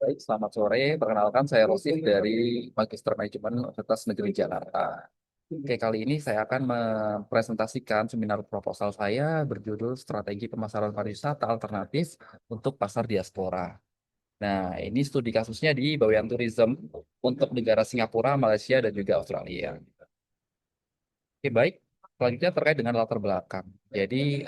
Baik, selamat sore. Perkenalkan saya Rosif dari Magister Manajemen Universitas Negeri Jakarta. Oke, kali ini saya akan mempresentasikan seminar proposal saya berjudul Strategi Pemasaran Pariwisata Alternatif untuk Pasar Diaspora. Nah, ini studi kasusnya di Bawean Tourism untuk negara Singapura, Malaysia, dan juga Australia. Oke, baik. Selanjutnya terkait dengan latar belakang. Jadi,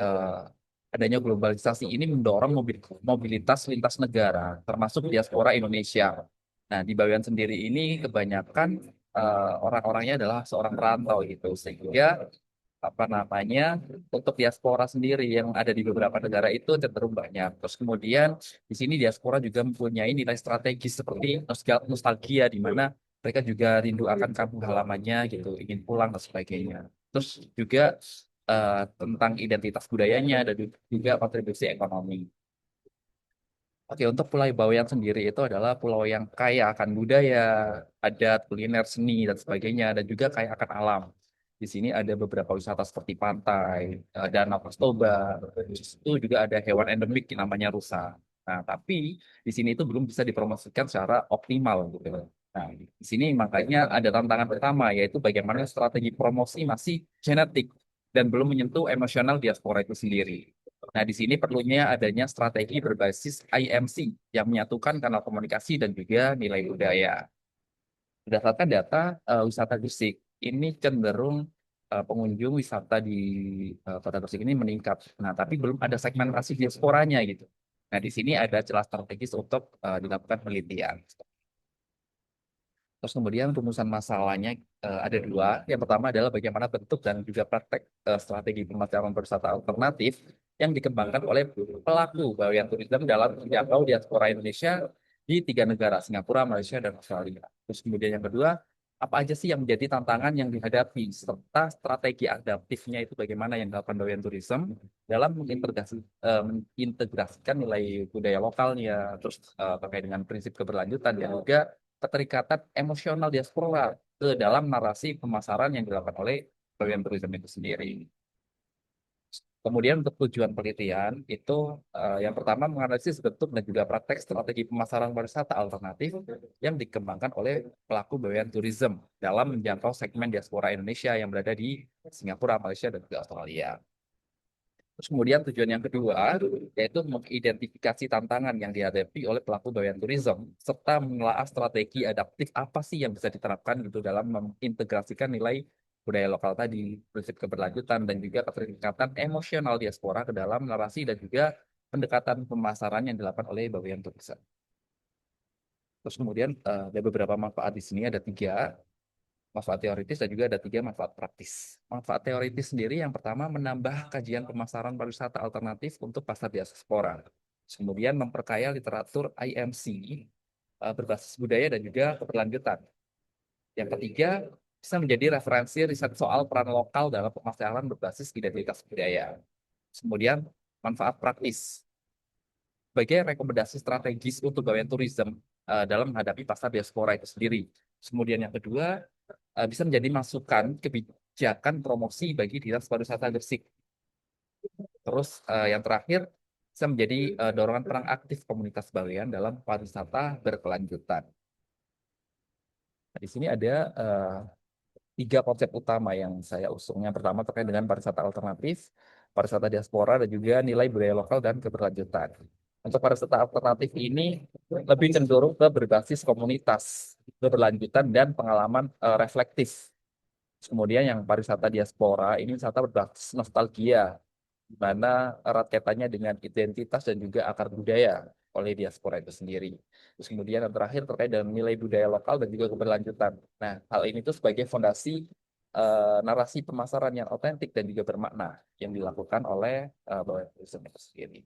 adanya globalisasi ini mendorong mobilitas lintas negara, termasuk diaspora Indonesia. Nah, di Bawean sendiri ini kebanyakan orang-orangnya adalah seorang perantau gitu, sehingga apa namanya untuk diaspora sendiri yang ada di beberapa negara itu cenderung banyak. Terus kemudian di sini diaspora juga mempunyai nilai strategis seperti nostalgia di mana mereka juga rindu akan kampung halamannya gitu, ingin pulang dan sebagainya. Terus juga tentang identitas budayanya dan juga kontribusi ekonomi. Oke, untuk Pulau Bawean sendiri itu adalah pulau yang kaya akan budaya, adat, kuliner, seni, dan sebagainya, dan juga kaya akan alam. Di sini ada beberapa wisata seperti pantai, Danau Toba, itu juga ada hewan endemik yang namanya rusa. Nah, tapi di sini itu belum bisa dipromosikan secara optimal gitu. Nah, di sini makanya ada tantangan pertama, yaitu bagaimana strategi promosi masih genetik dan belum menyentuh emosional diaspora itu sendiri. Nah, di sini perlunya adanya strategi berbasis IMC yang menyatukan kanal komunikasi dan juga nilai budaya. Berdasarkan data wisata Gresik, ini cenderung pengunjung wisata di Kota Gresik ini meningkat. Nah, tapi belum ada segmentasi diasporanya gitu. Nah, di sini ada celah strategis untuk dilakukan penelitian. Terus kemudian rumusan masalahnya ada dua. Yang pertama adalah bagaimana bentuk dan juga praktek strategi pemasaran wisata alternatif yang dikembangkan oleh pelaku Bawean Tourism dalam menjangkau diaspora Indonesia di tiga negara, Singapura, Malaysia, dan Australia. Terus kemudian yang kedua, apa aja sih yang menjadi tantangan yang dihadapi serta strategi adaptifnya itu bagaimana yang dilakukan Bawean Tourism dalam mengintegrasikan nilai budaya lokalnya, terus terkait dengan prinsip keberlanjutan dan juga keterikatan emosional diaspora ke dalam narasi pemasaran yang dilakukan oleh Bagian Tourism itu sendiri. Kemudian untuk tujuan penelitian itu yang pertama menganalisis bentuk dan juga praktek strategi pemasaran pariwisata alternatif yang dikembangkan oleh pelaku Bawean Tourism dalam menjangkau segmen diaspora Indonesia yang berada di Singapura, Malaysia, dan juga Australia. Terus kemudian tujuan yang kedua yaitu mengidentifikasi tantangan yang dihadapi oleh pelaku Bawean Tourism serta menelaah strategi adaptif apa sih yang bisa diterapkan gitu dalam mengintegrasikan nilai budaya lokal tadi, prinsip keberlanjutan dan juga keterikatan emosional diaspora ke dalam narasi dan juga pendekatan pemasaran yang dilakukan oleh Bawean Tourism. Terus kemudian ada beberapa manfaat di sini ada tiga manfaat teoritis dan juga ada tiga manfaat praktis. Manfaat teoritis sendiri yang pertama menambah kajian pemasaran pariwisata alternatif untuk pasar diaspora. Kemudian memperkaya literatur IMC berbasis budaya dan juga keberlanjutan. Yang ketiga, bisa menjadi referensi riset soal peran lokal dalam pemasaran berbasis identitas budaya. Kemudian manfaat praktis sebagai rekomendasi strategis untuk Bawean Tourism dalam menghadapi pasar diaspora itu sendiri. Kemudian yang kedua, bisa menjadi masukan kebijakan promosi bagi dinas pariwisata Gresik. Terus yang terakhir bisa menjadi dorongan perang aktif komunitas Bawean dalam pariwisata berkelanjutan. Nah, di sini ada tiga konsep utama yang saya usung. Yang pertama terkait dengan pariwisata alternatif, pariwisata diaspora, dan juga nilai budaya lokal dan keberlanjutan. Untuk pariwisata alternatif ini lebih cenderung ke berbasis komunitas, keberlanjutan, dan pengalaman reflektif. Kemudian yang pariwisata diaspora ini wisata berbasis nostalgia, di mana erat kaitannya dengan identitas dan juga akar budaya oleh diaspora itu sendiri. Terus kemudian yang terakhir terkait dengan nilai budaya lokal dan juga keberlanjutan. Nah, hal ini tuh sebagai fondasi narasi pemasaran yang otentik dan juga bermakna yang dilakukan oleh Badan Tourism itu sendiri.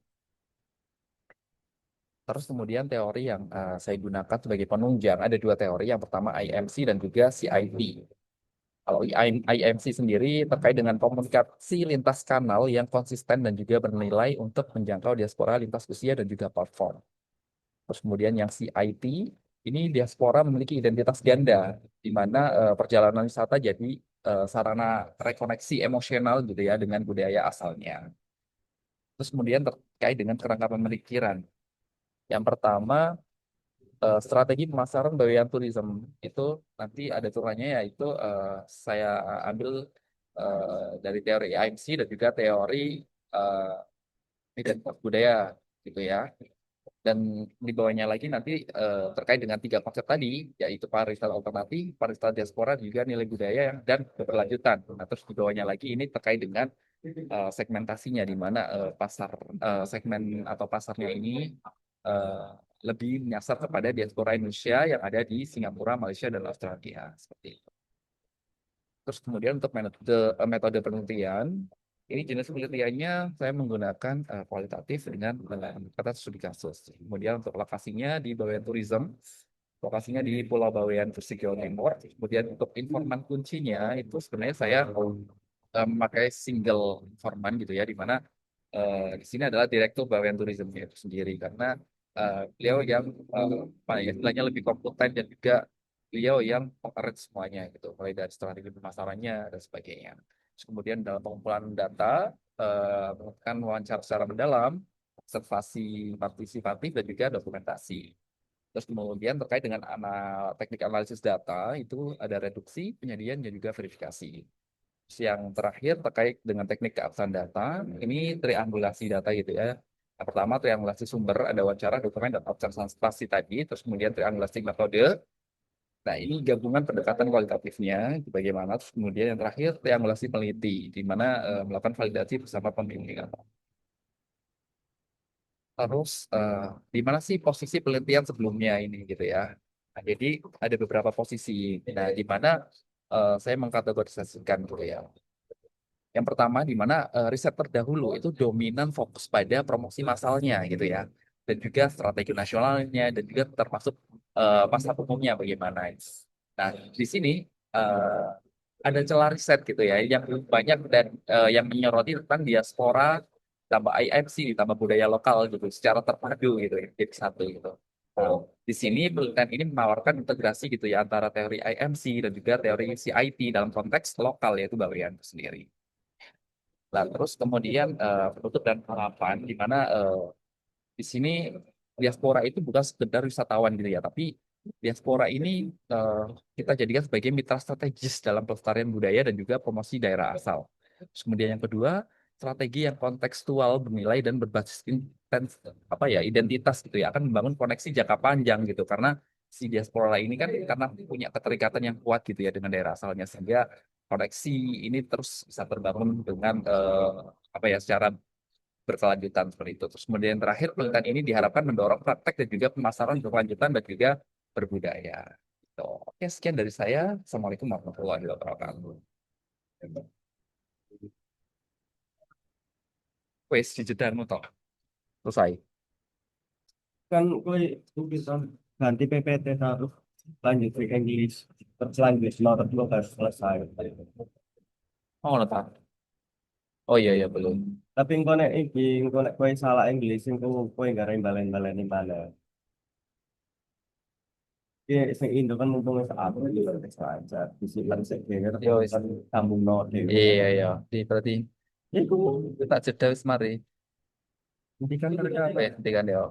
Terus kemudian teori yang saya gunakan sebagai penunjang, ada dua teori. Yang pertama IMC dan juga CIP. Kalau IMC sendiri terkait dengan komunikasi lintas kanal yang konsisten dan juga bernilai untuk menjangkau diaspora lintas usia dan juga platform. Terus kemudian yang CIP, ini diaspora memiliki identitas ganda, di mana perjalanan wisata jadi sarana rekoneksi emosional gitu ya dengan budaya asalnya. Terus kemudian terkait dengan kerangka pemikiran. Yang pertama, Strategi pemasaran bawean tourism itu nanti ada turunannya yaitu saya ambil dari teori IMC dan juga teori uh, identitas budaya gitu ya. Dan di bawahnya lagi nanti terkait dengan tiga konsep tadi, yaitu pariwisata alternatif, pariwisata diaspora, dan juga nilai budaya dan keberlanjutan. Nah, terus di bawahnya lagi ini terkait dengan segmentasinya, di mana pasar segmen atau pasarnya ini eh, lebih menyasar kepada diaspora Indonesia yang ada di Singapura, Malaysia, dan Australia. Seperti itu. Terus kemudian untuk metode penelitian, ini jenis penelitiannya saya menggunakan kualitatif dengan kata studi kasus. Kemudian untuk lokasinya di Bawean Tourism, lokasinya di Pulau Bawean, Gresik, Jawa Timur. Kemudian untuk informan kuncinya itu sebenarnya saya memakai single informan gitu ya, di mana di sini adalah Direktur Bawean Tourism itu sendiri karena beliau yang apa ya, istilahnya lebih kompeten dan juga beliau yang mengarrange semuanya gitu, mulai dari strategi pemasarannya dan sebagainya. Terus kemudian dalam pengumpulan data, melakukan wawancara secara mendalam, observasi partisipatif dan juga dokumentasi. Terus kemudian terkait dengan teknik analisis data itu ada reduksi, penyediaan dan juga verifikasi. Yang terakhir terkait dengan teknik keabsahan data, ini triangulasi data gitu ya. Yang pertama triangulasi sumber, ada wawancara, dokumen, dan observasi tadi. Terus kemudian triangulasi metode. Nah ini gabungan pendekatan kualitatifnya, itu bagaimana. Terus kemudian yang terakhir triangulasi peneliti, di mana melakukan validasi bersama pembimbingan. Terus di mana sih posisi penelitian sebelumnya ini gitu ya. Nah, jadi ada beberapa posisi. Nah di mana saya mengkategorisasikan gitu ya. Yang pertama, di mana riset terdahulu itu dominan fokus pada promosi massalnya gitu ya, dan juga strategi nasionalnya, dan juga termasuk pasar umumnya bagaimana. Nah, di sini eh, ada celah riset gitu ya, yang banyak dan yang menyoroti tentang diaspora, tambah IMC, ditambah budaya lokal gitu, secara terpadu gitu ya, jadi satu gitu. Nah, di sini penelitian ini menawarkan integrasi gitu ya antara teori IMC dan juga teori CIT dalam konteks lokal yaitu Bawean itu sendiri. Nah, terus kemudian penutup dan harapan di mana di sini diaspora itu bukan sekedar wisatawan gitu ya, tapi diaspora ini eh, kita jadikan sebagai mitra strategis dalam pelestarian budaya dan juga promosi daerah asal. Terus kemudian yang kedua, strategi yang kontekstual, bernilai dan berbasis apa ya identitas gitu ya, akan membangun koneksi jangka panjang gitu karena si diaspora ini kan karena punya keterikatan yang kuat gitu ya dengan daerah asalnya sehingga koneksi ini terus bisa terbangun dengan apa ya secara berkelanjutan seperti itu. Terus kemudian yang terakhir penelitian ini diharapkan mendorong praktek dan juga pemasaran berkelanjutan dan juga berbudaya. Gitu. Oke, sekian dari saya. Assalamualaikum warahmatullahi wabarakatuh. Wes, jejedanmu toh. Selesai. Kan gue itu bisa ganti PPT terus lanjut ke English terus lanjut nomor dua harus selesai. Oh, nota. Oh iya, iya, belum. Tapi engko nek kowe salah English engko kowe gak balen-balen mana. Iya, sing Indo kan mumpung wis aku juga bisa aja disimpan sik dhewe Yo, wes. kan sambung no dhewe. Iya, iya. Di, berarti Iku kita jeda wis mari. nanti kan mereka Apa ya? Nanti kan ya.